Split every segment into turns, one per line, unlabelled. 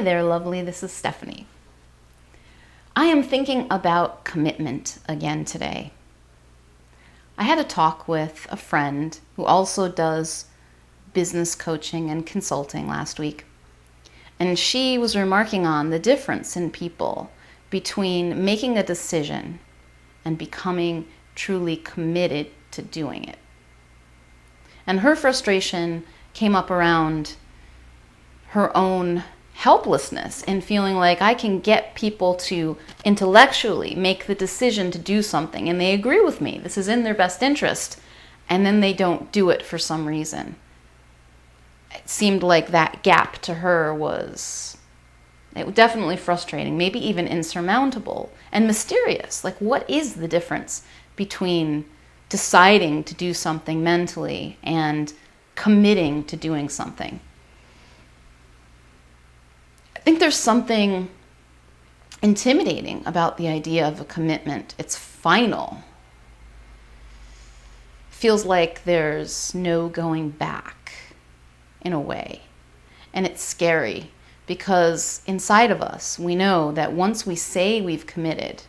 Hi there, lovely. This is Stephanie. I am thinking about commitment again today. I had a talk with a friend who also does business coaching and consulting last week, and she was remarking on the difference in people between making a decision and becoming truly committed to doing it. And her frustration came up around her own helplessness in feeling like I can get people to intellectually make the decision to do something and they agree with me, this is in their best interest, and then they don't do it for some reason. It seemed like that gap to her was definitely frustrating, maybe even insurmountable and mysterious. Like, what is the difference between deciding to do something mentally and committing to doing something? I think there's something intimidating about the idea of a commitment. It's final. Feels like there's no going back in a way. And it's scary because inside of us, we know that once we say we've committed,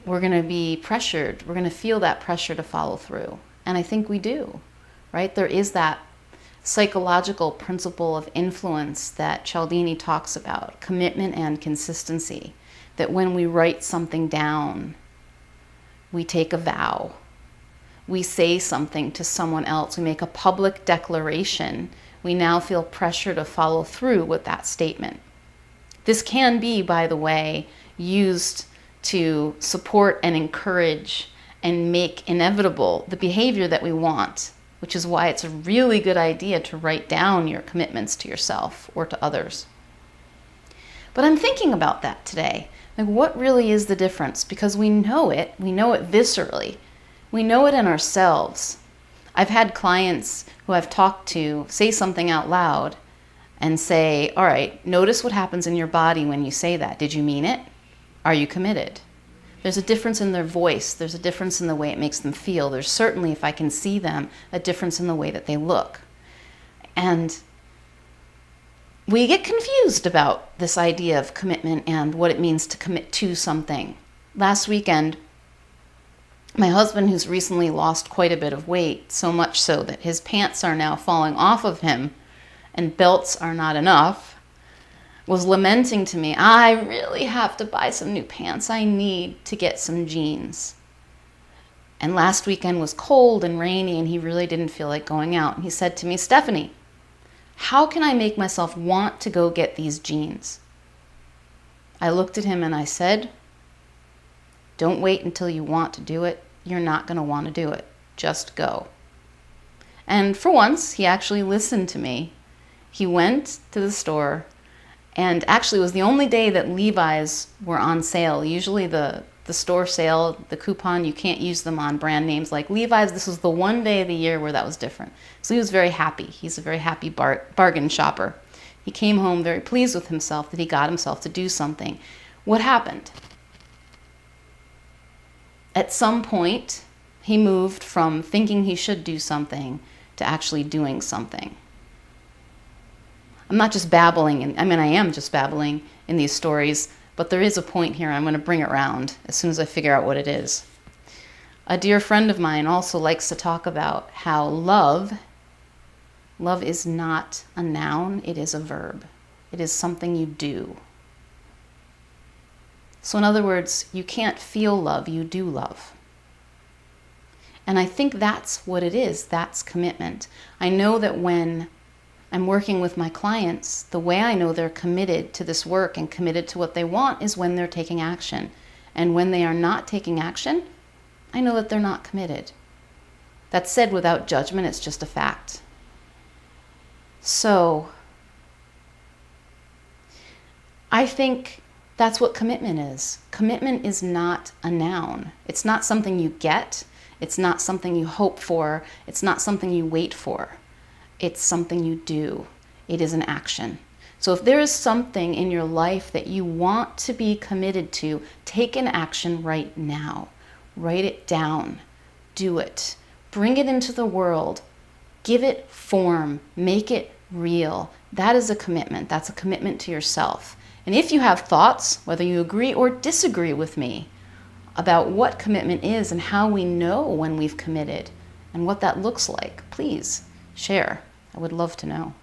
we're going to be pressured. We're going to feel that pressure to follow through. And I think we do, right? There is that psychological principle of influence that Cialdini talks about, commitment and consistency, that when we write something down, we take a vow, we say something to someone else, we make a public declaration, we now feel pressure to follow through with that statement. This can be, by the way, used to support and encourage and make inevitable the behavior that we want, which is why it's a really good idea to write down your commitments to yourself or to others. But I'm thinking about that today. Like, what really is the difference? Because we know it viscerally. We know it in ourselves. I've had clients who I've talked to say something out loud and say, all right, notice what happens in your body when you say that. Did you mean it? Are you committed? There's a difference in their voice. There's a difference in the way it makes them feel. There's certainly, if I can see them, a difference in the way that they look. And we get confused about this idea of commitment and what it means to commit to something. Last weekend, my husband, who's recently lost quite a bit of weight, so much so that his pants are now falling off of him and belts are not enough, was lamenting to me, I really have to buy some new pants. I need to get some jeans. And last weekend was cold and rainy and he really didn't feel like going out. And he said to me, Stephanie, how can I make myself want to go get these jeans? I looked at him and I said, don't wait until you want to do it. You're not going to want to do it. Just go. And for once, he actually listened to me. He went to the store. And actually, it was the only day that Levi's were on sale. Usually the store sale, the coupon, you can't use them on brand names like Levi's. This was the one day of the year where that was different. So he was very happy. He's a very happy bargain shopper. He came home very pleased with himself that he got himself to do something. What happened? At some point, he moved from thinking he should do something to actually doing something. I'm not just babbling, I am just babbling in these stories, but there is a point here. I'm going to bring it around as soon as I figure out what it is. A dear friend of mine also likes to talk about how love is not a noun, it is a verb. It is something you do. So in other words, you can't feel love, you do love. And I think that's what it is, that's commitment. I know that when I'm working with my clients, the way I know they're committed to this work and committed to what they want is when they're taking action. And when they are not taking action, I know that they're not committed. That's said without judgment, it's just a fact. So, I think that's what commitment is. Commitment is not a noun. It's not something you get. It's not something you hope for. It's not something you wait for. It's something you do. It is an action. So if there is something in your life that you want to be committed to, take an action right now. Write it down. Do it. Bring it into the world. Give it form. Make it real. That is a commitment. That's a commitment to yourself. And if you have thoughts, whether you agree or disagree with me, about what commitment is and how we know when we've committed and what that looks like, please share. I would love to know.